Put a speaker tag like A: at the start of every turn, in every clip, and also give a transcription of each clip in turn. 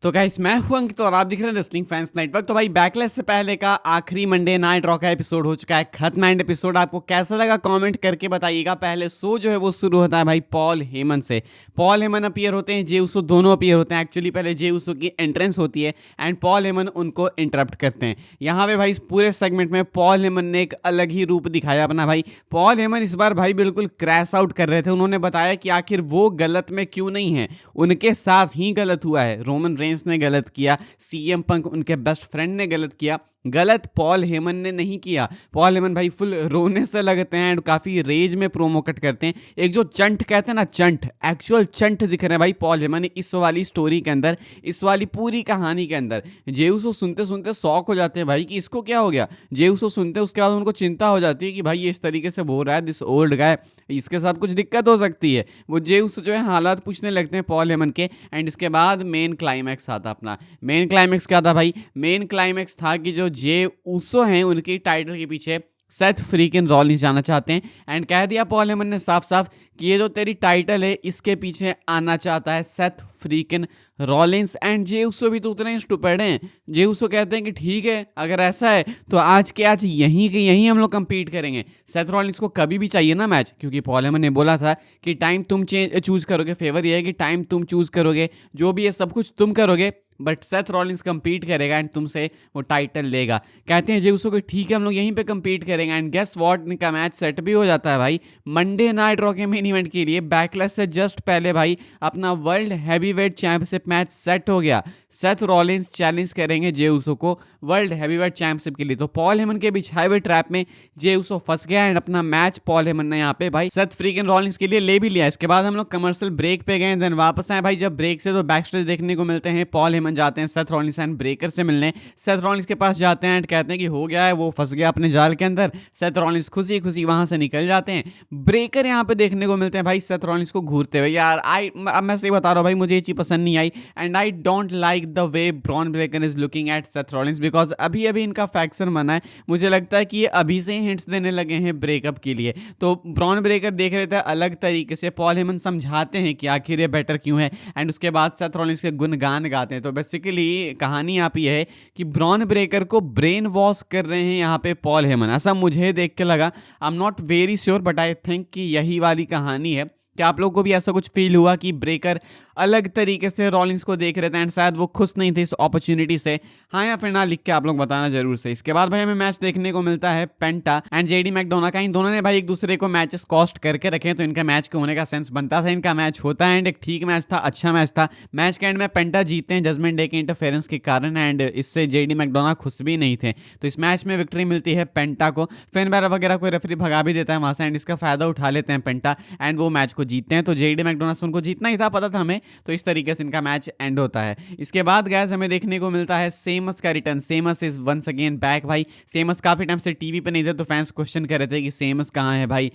A: तो गाइस मैं हूं अंकित और आप दिख रहे हैं रेसलिंग फैंस नेटवर्क। तो भाई बैकलेस से पहले का आखिरी मंडे नाइट रॉ का एपिसोड हो चुका है खत्म। एंड एपिसोड आपको कैसा लगा कमेंट करके बताइएगा। पहले शो जो है वो शुरू होता है भाई पॉल हेमन से। पॉल हेमन अपीयर होते हैं, जे उसो दोनों अपीयर होते हैं। एक्चुअली पहले जे उसो की एंट्रेंस होती है एंड पॉल हेमन उनको इंटरप्ट करते हैं। यहाँ पे भाई इस पूरे सेगमेंट में पॉल हेमन ने एक अलग ही रूप दिखाया अपना। भाई पॉल हेमन इस बार भाई बिल्कुल क्रैश आउट कर रहे थे। उन्होंने बताया कि आखिर वो गलत में क्यों नहीं है, उनके साथ ही गलत हुआ है। रोमन रेंस ने गलत किया, सीएम पंक उनके बेस्ट फ्रेंड ने गलत किया, गलत पॉल हेमन ने नहीं किया। पॉल हेमन भाई फुल रोने से लगते हैं एंड काफी रेज में प्रोमो कट करते हैं। एक जो चंट कहते हैं ना, चंट, एक्चुअल चंट दिख रहे हैं भाई पॉल हेमन इस वाली स्टोरी के अंदर, इस वाली पूरी कहानी के अंदर। जेउसो सुनते सुनते शॉक हो जाते हैं भाई कि इसको क्या हो गया। जेउसो सुनते उसके बाद उनको चिंता हो जाती है कि भाई ये इस तरीके से बोल रहा है, दिस ओल्ड गाय, इसके साथ कुछ दिक्कत हो सकती है। वो जेउसो जो है हालात पूछने लगते हैं पॉल हेमन के। एंड इसके बाद मेन क्लाइमैक्स आता अपना। मेन क्लाइमैक्स क्या था भाई? मेन क्लाइमैक्स था कि जो जे उसो हैं उनकी टाइटल के पीछे सेथ फ्रीकिन रॉलिंस जाना चाहते हैं। एंड कह दिया पॉल हेमन ने साफ साफ कि ये जो तेरी टाइटल है इसके पीछे आना चाहता है सेथ फ्रीकिन रॉलिंस। एंड जे उसो भी तो उतने ही स्टूपिड हैं। जे उसो कहते हैं कि ठीक है अगर ऐसा है तो आज के आज यहीं के यहीं हम लोग कंपीट करेंगे। सेथ रॉलिंस को कभी भी चाहिए ना मैच, क्योंकि पॉल हेमन ने बोला था कि टाइम तुम चूज करोगे, फेवर ये है कि टाइम तुम चूज करोगे, जो भी है सब कुछ तुम करोगे, बट सेथ रॉलिंस कंपीट करेगा एंड तुमसे वो टाइटल लेगा। कहते हैं जे उसो को ठीक है हम लोग यहीं पे कंपीट करेंगे। एंड गेस व्हाट, इनका मैच सेट भी हो जाता है भाई मंडे नाइट रॉ के मेन इवेंट के लिए। बैकलेस से जस्ट पहले भाई अपना world heavyweight championship match set हो गया। सेथ रॉलिंस चैलेंज करेंगे जे उसो को वर्ल्ड हैवीवेट चैंपियनशिप के लिए। तो पॉल हेमन के बिछाए हुए ट्रैप में जे उसो फंस गया एंड अपना मैच पॉल हेमन ने यहाँ पे भाई सेथ फ्रीकिन रॉलिंस के लिए ले भी लिया। इसके बाद हम लोग कमर्शियल ब्रेक पे गए, देन वापस आए भाई। जब ब्रेक से तो बैक स्टेज देखने को मिलते हैं, पॉल हेमन जाते हैं सेथ रॉलिंस एंड ब्रेकर से मिलने। सेथ रॉलिंस के पास जाते हैं एंड कहते हैं कि हो गया है, वो फंस गया अपने जाल के अंदर। सेथ रॉलिंस खुशी खुशी वहां से निकल जाते हैं। ब्रेकर यहाँ पे देखने को मिलते हैं भाई सेथ रॉलिंस को घूरते हुए। यार अब मैं सही बता रहा हूँ भाई, मुझे ये चीज पसंद नहीं आई and I don't like the way Bron Breakker is looking at Seth Rollins, because अभी अभी इनका फैक्शन बना है। मुझे लगता है कि ये अभी से ही हिंट्स देने लगे हैं ब्रेकअप के लिए। तो ब्रॉन ब्रेकर देख रहे थे अलग तरीके से, पॉल हेमन समझाते हैं कि आखिर ये बेटर क्यों है एंड उसके बाद सेथ रॉलिंस के गुणगान गाते हैं। तो बेसिकली कहानी यहाँ पे है कि ब्रॉन ब्रेकर को ब्रेन वॉश कर रहे हैं यहाँ पे पॉल हेमन। ऐसा मुझे देख के लगा, I am not very sure but I think कि यही वाली कहानी है। क्या आप लोगों को भी ऐसा कुछ फील हुआ कि ब्रेकर अलग तरीके से रॉलिंस को देख रहे थे एंड शायद वो खुश नहीं थे इस अपॉर्चुनिटी से? हाँ या फिर ना लिख के आप लोग बताना जरूर से। इसके बाद भाई हमें मैच देखने को मिलता है पेंटा एंड जेडी मैकडोना का। इन दोनों ने भाई एक दूसरे को मैचेस कॉस्ट करके रखे, तो इनका मैच के होने का सेंस बनता था। इनका मैच होता है एंड एक ठीक मैच था, अच्छा मैच था। मैच के एंड में पेंटा जीतते हैं जजमेंट डे के इंटरफेरेंस के कारण एंड इससे जेडी मैकडोना खुश भी नहीं थे। तो इस मैच में विक्ट्री मिलती है पेंटा को। फिन बैरर वगैरह कोई रेफरी भगा भी देता है वहां से एंड इसका फायदा उठा लेते हैं पेंटा एंड वो मैच को जीतते हैं। तो जेडी मैकडोना से उनको जीतना ही था, पता था हमें, तो इस तरीके से इनका मैच एंड होता है। इसके बाद गैस हमें देखने को मिलता है सेमस का रिटर्न। Sheamus is once again back भाई। सेमस काफी टाइम से टीवी पे नहीं थे, तो फैंस क्वेश्चन कर रहे थे कि सेमस कहाँ है भाई।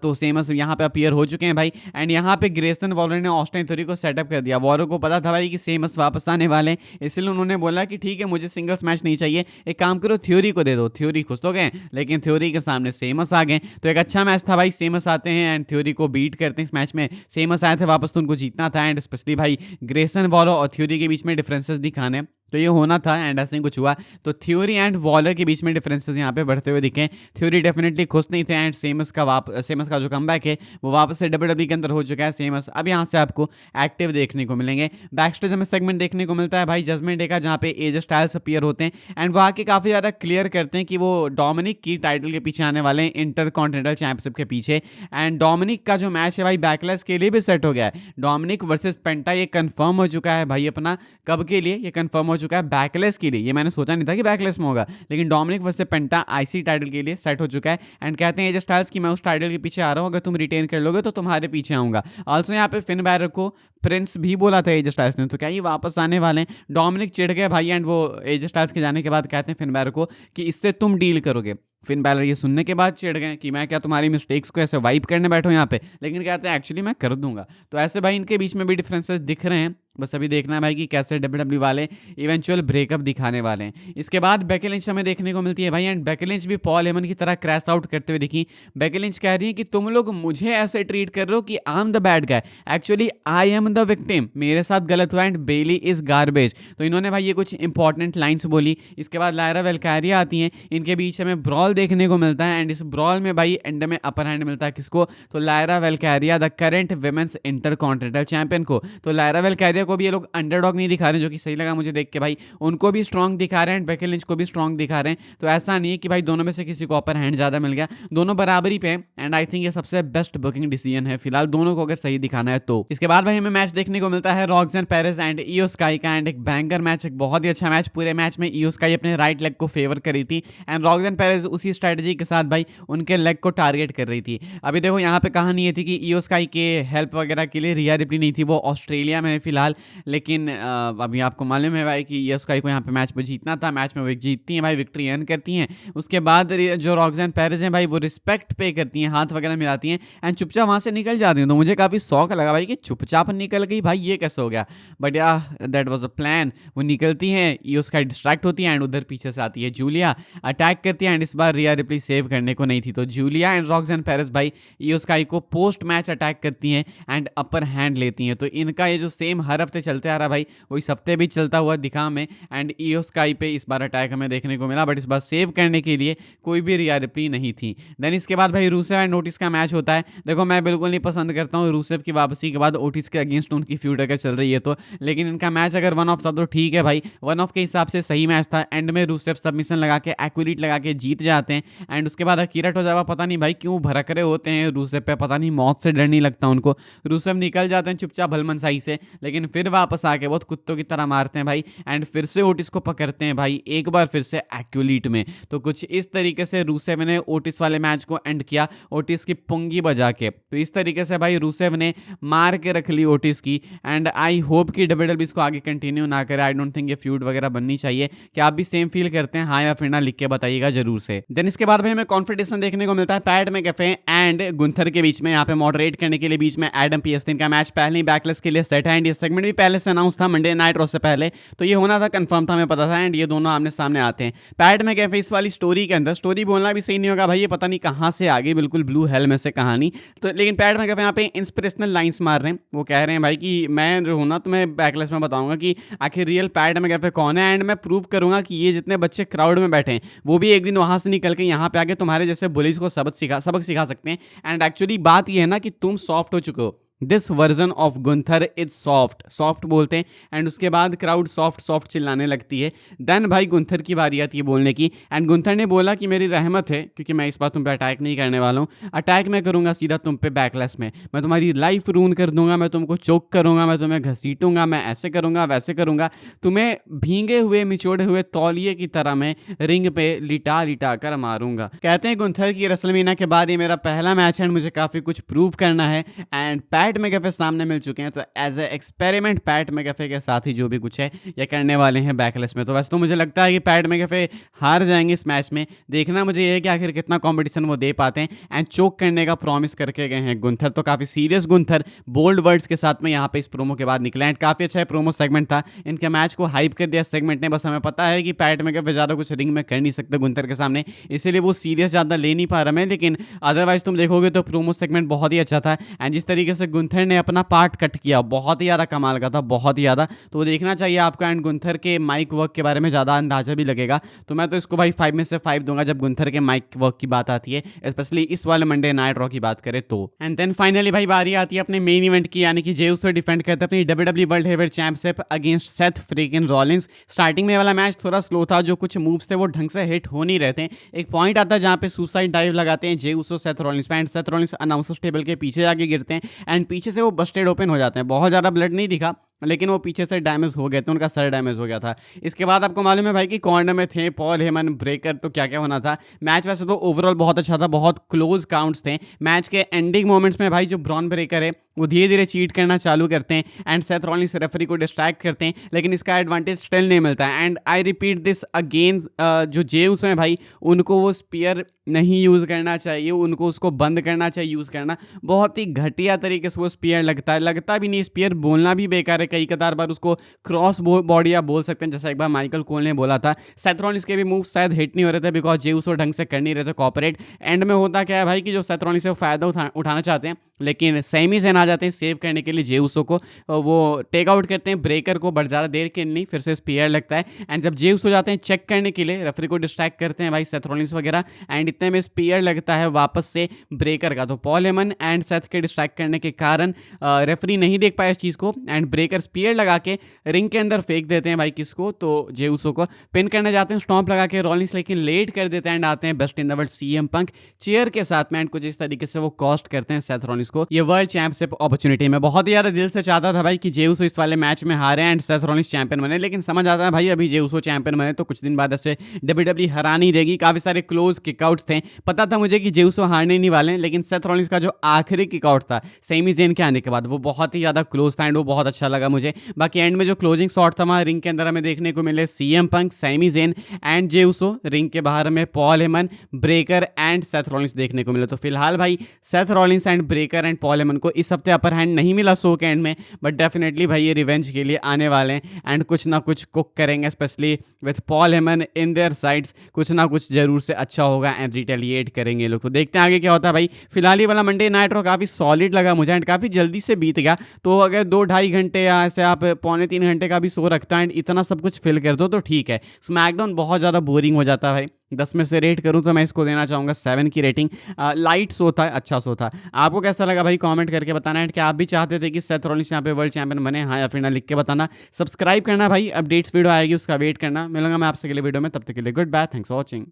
A: तो सेमस यहाँ पे अपीयर हो चुके हैं भाई। एंड यहाँ पे ग्रेसन वॉलर ने ऑस्टिन थ्योरी को सेटअप कर दिया। वॉलर को पता था भाई कि सेमस वापस आने वाले, इसलिए उन्होंने बोला कि ठीक है मुझे सिंगल्स मैच नहीं चाहिए, एक काम करो थ्योरी को दे दो। थ्योरी खुश तो गए, लेकिन थ्योरी के सामने सेमस आ गए। तो एक अच्छा मैच था भाई। सेमस आते हैं एंड थ्योरी को बीट करते हैं इस मैच में। सेमस आए थे वापस तो उनको जीतना था एंड स्पेशली भाई ग्रेसन वॉलर और थ्योरी के बीच में डिफरेंसेस दिखाने, तो ये होना था एंड ऐसा ही कुछ हुआ। तो थ्योरी एंड वॉलर के बीच में डिफरेंसेस यहाँ पे बढ़ते हुए दिखे। थ्योरी डेफिनेटली खुश नहीं थे एंड सेमस का जो कमबैक है वो वापस से डब्ल्यूडब्ल्यूई के अंदर हो चुका है। सेमस अब यहाँ से आपको एक्टिव देखने को मिलेंगे। बैकस्टेज हमें सेगमेंट देखने को मिलता है भाई जजमेंट डे का, जहाँ पे एज स्टाइल्स अपीयर होते हैं एंड वो आके काफी ज्यादा क्लियर करते हैं कि वो डोमिनिक की टाइटल के पीछे आने वाले हैं, इंटरकॉन्टिनेंटल चैंपियनशिप के पीछे। एंड डोमिनिक का जो मैच है भाई बैकलेस के लिए भी सेट हो गया है। डोमिनिक वर्सेस पेंटा ये कंफर्म हो चुका है भाई अपना। कब के लिए ये कंफर्म हो चुका है? बैकलेस के लिए। ये मैंने सोचा नहीं था कि बैकलेस में होगा, लेकिन डोमिनिक वर्सेस पेंटा आईसी टाइटल के लिए सेट हो चुका है। एंड कहते हैं एज स्टाइल्स कि मैं उस टाइटल के पीछे आ रहा हूँ, अगर तुम रिटेन कर लोगे तो तुम्हारे पीछे आऊंगा। ऑल्सो यहाँ पे फिन बैरर को प्रिंस भी बोला था एज स्टाइल्स ने, तो क्या ये वापस आने वाले हैं? डोमिनिक चिढ़ गए भाई एंड वो एज स्टाइल्स के जाने के बाद कहते हैं फिन बैरर को कि इससे तुम डील करोगे। फिन बैलर ये सुनने के बाद चिढ़ गए कि मैं क्या तुम्हारी मिस्टेक्स को ऐसे वाइप करने बैठा हूं यहाँ पे, लेकिन कहते हैं एक्चुअली मैं कर दूंगा। तो ऐसे भाई इनके बीच में भी डिफरेंसेस दिख रहे हैं बस अभी देखना है भाई कि कैसे डब्ल्यूडब्ल्यू वाले इवेंचुअल ब्रेकअप दिखाने वाले हैं। इसके बाद बेकी लिंच हमें देखने को मिलती है भाई, एंड बेकी लिंच भी पॉल हेमन की तरह क्रैश आउट करते हुए दिखी। बेकी लिंच कह रही है कि तुम लोग मुझे ऐसे ट्रीट कर रहे हो कि I am the bad guy, actually I am the victim, मेरे साथ गलत हुआ एंड बेली इज गार्बेज। तो इन्होंने भाई ये कुछ इंपॉर्टेंट लाइन्स बोली। इसके बाद लायरा वेलकैरिया आती हैं, इनके बीच में ब्रॉल देखने को मिलता है, एंड इस ब्रॉल में भाई एंड में अपर हैंड मिलता है किसको, तो Lyra Valkyria the current women's intercontinental champion को। तो लायरा वेलकैरिया को भी ये लोग अंडरडॉग नहीं दिखा रहे हैं, जो कि सही लगा मुझे देख के भाई, उनको भी स्ट्रांग दिखा रहे हैं, बेकी लिंच को भी स्ट्रांग दिखा रहे हैं। तो ऐसा नहीं है कि भाई दोनों में से किसी को अपर हैंड ज्यादा मिल गया, दोनों बराबरी पे हैं, एंड आई थिंक ये सबसे बेस्ट बुकिंग डिसीजन है फिलहाल दोनों को अगर सही दिखाना है तो। इसके बाद भाई हमें मैच देखने को मिलता है रॉक्सन पेरेस एंड इयो स्काई का, एंड एक बैंगर मैच, एक बहुत ही अच्छा मैच। पूरे मैच में इयो स्काई अपने राइट लेग को फेवर करी थी, एंड रॉक्सन पेरेस उसी स्ट्रेटजी के साथ भाई उनके लेग को टारगेट कर रही थी। अभी देखो यहाँ पे कहानी ये थी कि इयो स्काई के हेल्प वगैरह के लिए रिया रिप्ली नहीं थी, वो ऑस्ट्रेलिया में है फिलहाल, लेकिन अभी आपको मालूम है भाई कि इयो स्काई को यहाँ पे मैच पे जीतना था, मैच में वो जीतती हैं भाई, विक्ट्री अर्न करती हैं। उसके बाद जो रॉक्सन पेरेस हैं भाई वो रिस्पेक्ट पे करती हैं, हाथ वगैरह मिलाती हैं, एंड चुपचाप वहाँ से निकल जाती हैं। तो मुझे काफ़ी शौक लगा भाई कि चुपचाप निकल गई भाई, ये कैसे हो गया, बट या दैट वाज अ प्लान। वो निकलती हैं, इयो स्काई डिस्ट्रैक्ट होती है, एंड उधर पीछे से आती है जूलिया, अटैक करती है, एंड इस बार रिया रिप्ली सेव करने को नहीं थी। तो जूलिया एंड रॉक्सन पेरेस भाई इयो स्काई को पोस्ट मैच अटैक करती हैं एंड अपर हैंड लेती हैं। तो इनका ये जो सेम हर हफ्ते चलते आ रहा भाई, वो इस हफ्ते भी चलता हुआ दिखा हमें, एंड इयो स्काई पे इस बार अटैक हमें देखने को मिला, बट इस बार सेव करने के लिए कोई भी रिया रिप्ली नहीं थी। देन इसके बाद भाई रूसेव एंड ओटिस का मैच होता है। देखो मैं बिल्कुल नहीं पसंद करता हूँ रूसेव की वापसी के बाद ओटिस के अगेंस्ट उनकी फ्यूड अगर चल रही है तो, लेकिन इनका मैच अगर वन ऑफ था तो ठीक है भाई, वन ऑफ के हिसाब से सही मैच था। एंड में रूसेव सबमिशन लगा के एक्यूरेट लगा के जीत जाते हैं, एंड उसके बाद अकीरा टोजावा पता नहीं भाई क्यों भड़क रहे होते हैं रूसेव पे, पता नहीं मौत से डर नहीं लगता उनको। रूसेव निकल जाते हैं चुपचाप भलमनसाई से, लेकिन फिर वापस आके बहुत कुत्तों की तरह मारते हैं भाई, एंड फिर से ओटिस को पकड़ते हैं भाई, एक बार फिर से एक्यूरेट में। तो कुछ इस तरीके से रूसेव ने ओटिस वाले मैच को एंड किया, ओटिस की पुंगी बजा के। तो इस तरीके से भाई रूसेव ने मार के रख ली ओटिस की, एंड आई होप कि डब्ल्यूडब्ल्यू इसको आगे कंटिन्यू ना करे। आई डोंट थिंक ये फ्यूड वगैरह बननी चाहिए। क्या आप भी सेम फील करते हैं, हाँ या फिर ना, लिख के बताइएगा जरूर से। देन इसके बाद भाई हमें कॉन्फिडेंस देखने को मिलता है पैट मैकअफे एंड गुंथर के बीच में। यहाँ पे मॉडरेट करने के लिए बीच में एडम पीएस, इनका मैच पहले ही बैकलेस के लिए सेट है, एंड ये सेगमेंट भी पहले से अनाउंस था मंडे नाइट रॉ से पहले, तो ये होना था, कंफर्म था, हमें पता था, एंड ये दोनों आमने सामने आते हैं। पैट मैकअफे इस वाली स्टोरी के अंदर, स्टोरी बोलना भी सही नहीं होगा भाई, ये पता नहीं कहाँ से आ गई, बिल्कुल ब्लू हेल में से कहानी। तो लेकिन पैट मैकअफे यहाँ पे इंस्पिरेशनल लाइंस मार रहे हैं, वो कह रहे हैं भाई कि मैं जो हूँ ना तुम्हें बैकलेस में बताऊंगा कि आखिर रियल पैट मैकअफे कौन है, एंड मैं प्रूव करूंगा कि ये जितने बच्चे क्राउड में बैठे हैं वो भी एक दिन वहां से निकल के यहाँ पे आके तुम्हारे जैसे बुलिस को सबक सिखा सकते हैं। एंड एक्चुअली बात ये है ना कि तुम सॉफ्ट हो चुके हो, this version of Gunther is soft बोलते हैं, एंड उसके बाद क्राउड सॉफ्ट चिल्लाने लगती है। देन भाई गुंथर की बारी आती है बोलने की, एंड गुंथर ने बोला कि मेरी रहमत है क्योंकि मैं इस बार तुम पे अटैक नहीं करने वाला हूँ, अटैक मैं करूँगा सीधा तुम पे बैकलेस में, मैं तुम्हारी लाइफ रून कर दूंगा, मैं तुमको चोक करूँगा, मैं तुम्हें घसीटूंगा, मैं ऐसे करूँगा वैसे करूँगा, तुम्हें भींगे हुए मिचोड़े हुए तौलिए की तरह मैं रिंग पे लिटा कर मारूंगा। कहते हैं गुंथर की रेसलमेनिया के बाद ये मेरा पहला मैच है, एंड मुझे काफ़ी कुछ प्रूव करना है, एंड पैट मैकअफे सामने मिल चुके हैं, तो एज ए एक्सपेरिमेंट पैट मैकअफे के साथ ही जो भी कुछ है ये करने वाले हैं बैकलेस में। तो वैसे तो मुझे लगता है कि पैट मैकअफे हार जाएंगे इस मैच में, देखना मुझे ये है कि आखिर कितना कंपटीशन वो दे पाते हैं, एंड चोक करने का प्रॉमिस करके गए हैं गुंथर। तो काफी सीरियस गुंथर बोल्ड वर्ड्स के साथ में यहाँ पे इस प्रोमो के बाद निकले, एंड काफी अच्छा प्रोमो सेगमेंट था, इनके मैच को हाइप कर दिया सेगमेंट ने। बस हमें पता है कि पैट मैकअफे ज्यादा कुछ रिंग में कर नहीं सकते गुंथर के सामने, इसीलिए वो सीरियस ज्यादा ले नहीं पा रहा है, लेकिन अदरवाइज तुम देखोगे तो प्रोमो सेगमेंट बहुत ही अच्छा था, एंड जिस तरीके से गुंथर ने अपना पार्ट कट किया बहुत ही ज़्यादा कमाल का था, बहुत ही ज़्यादा। तो वो देखना चाहिए आपको, एंड गुंथर के माइक वर्क के बारे में ज़्यादा अंदाजा भी लगेगा। तो मैं तो इसको भाई 5 में से 5 दूंगा जब गुंथर के माइक वर्क की बात आती है, स्पेशली इस वाले मंडे नाइट रॉ की बात करें तो। एंड देन फाइनली भाई बारी आती है अपने मेन इवेंट की, यानी कि जे उसो डिफेंड करते अपनी W W world heavyweight championship against Seth freakin Rollins. Starting में वाला मैच थोड़ा स्लो था, जो कुछ मूव्स थे वो ढंग से हिट हो नहीं रहते। एक पॉइंट आता है जहाँ पे सुसाइड डाइव लगाते हैं जे उसो सेथ रॉलिंस पे, and Seth Rollins announcers table के पीछे जाके गिरते हैं, एंड पीछे से वो बस्टेड ओपन हो जाते हैं। बहुत ज़्यादा ब्लड नहीं दिखा, लेकिन वो पीछे से डैमेज हो गए थे, उनका सर डैमेज हो गया था। इसके बाद आपको मालूम है भाई कि कॉर्नर में थे पॉल हेमन, ब्रेकर, तो क्या क्या होना था। मैच वैसे तो ओवरऑल बहुत अच्छा था, बहुत क्लोज काउंट्स थे। मैच के एंडिंग मोमेंट्स में भाई जो ब्रॉन ब्रेकर है वो धीरे धीरे चीट करना चालू करते हैं, एंड सेथ रॉलिंस रेफरी को डिस्ट्रैक्ट करते हैं, लेकिन इसका एडवांटेज स्टिल नहीं मिलता है। And I repeat this again, जो जे उसो हैं भाई उनको वो स्पीयर नहीं यूज़ करना चाहिए, उनको उसको बंद करना चाहिए यूज़ करना। बहुत ही घटिया तरीके से वो स्पीयर लगता भी नहीं, स्पीयर बोलना भी बेकार है कई कतार बार उसको क्रॉस बॉडी आप बोल सकते हैं, जैसा एक बार माइकल कोल ने बोला था। सेथ रॉलिंस के भी मूव शायद हिट नहीं हो रहे थे बिकॉज जे उसो ढंग से कर नहीं रहे थे कॉपरेट। एंड में होता क्या है भाई कि जो सेथ रॉलिंस से वो फायदा उठाना चाहते हैं, लेकिन सेमी ज़ेन आ जाते हैं सेव करने के लिए जे उसो को। वो टेक आउट करते हैं ब्रेकर को, बट ज़्यादा देर के नहीं, फिर से स्पीयर लगता है। एंड जब जे उसो जाते हैं चेक करने के लिए, रेफरी को डिस्ट्रैक्ट करते हैं भाई सेथ रॉलिंस वगैरह, एंड इतने में स्पीयर लगता है वापस से ब्रेकर का। तो पॉल हेमन एंड सेथ के डिस्ट्रैक्ट करने के कारण रेफरी नहीं देख पाया इस चीज़ को, एंड ब्रेकर स्पीयर लगा के रिंग के अंदर फेंक देते हैं भाई किसको, तो जे उसो को पिन करने जाते हैं स्टॉम्प लगा के रॉलिंस, लेकिन लेट कर देते हैं एंड आते हैं best in the world CM Punk chair के साथ में, एंड कुछ इस तरीके से वो कॉस्ट करते हैं सेथ रॉलिंस को ये वर्ल्ड चैंपियनशिप अपॉर्चुनिटी। में बहुत ही ज्यादा दिल से चाहता था भाई कि जे उसो इस वाले मैच में हारे एंड सेथ रॉलिंस चैंपियन बने, लेकिन समझ आता है भाई अभी जे उसो चैंपियन बने तो कुछ दिन बाद ऐसे डब्ल्यूडब्ल्यूई हरा नहीं देगी। काफी सारे क्लोज किकआउट्स थे, पता था मुझे कि जे उसो हारने नहीं वाले, लेकिन सेथ रॉलिंस का जो आखिरी किकआउट था सेमी ज़ेन के आने के बाद वो बहुत ही ज्यादा क्लोज था एंड वो बहुत अच्छा लगा मुझे। बाकी एंड में जो क्लोजिंग शॉट था वहाँ रिंग के अंदर हमें देखने को मिले CM Punk, semi Zen and J Uso, ring के बाहर में Paul Heyman, breaker and Seth Rollins देखने को मिले। तो फिलहाल भाई Seth Rollins and breaker and Paul Heyman को इस हफ्ते अपर हैंड नहीं मिला शो के एंड में, बट डेफिनेटली भाई ये रिवेंज के लिए आने वाले हैं एंड कुछ ना कुछ कुक करेंगे, specially with Paul Heyman in their sides. कुछ ना कुछ जरूर से अच्छा होगा एंड रिटेलिएट करेंगे लोग। तो देखते हैं आगे क्या होता है भाई। फिलहाल ये वाला मंडे नाइट रॉ काफी सॉलिड लगा मुझे एंड काफी जल्दी से बीत गया। तो अगर 2-2.5 घंटे या ऐसे आप 2.25-3 घंटे का भी शो रखता है एंड इतना सब कुछ फिल कर दो तो ठीक है। स्मैकडाउन बहुत ज़्यादा बोरिंग हो जाता है भाई। 10 में से रेट करूं तो मैं इसको देना चाहूँगा 7 की रेटिंग। लाइट शो था, अच्छा शो था। आपको कैसा लगा भाई कमेंट करके बताना है कि आप भी चाहते थे कि सेथ रॉलिंस यहाँ पे वर्ल्ड चैंपियन बने, हाँ या फिर ना, लिख के बताना। सब्सक्राइब करना भाई, अपडेट्स वीडियो आएगी उसका वेट करना। मिलूंगा मैं आपसे अगले वीडियो में, तब तक के लिए good bye, thanks for watching.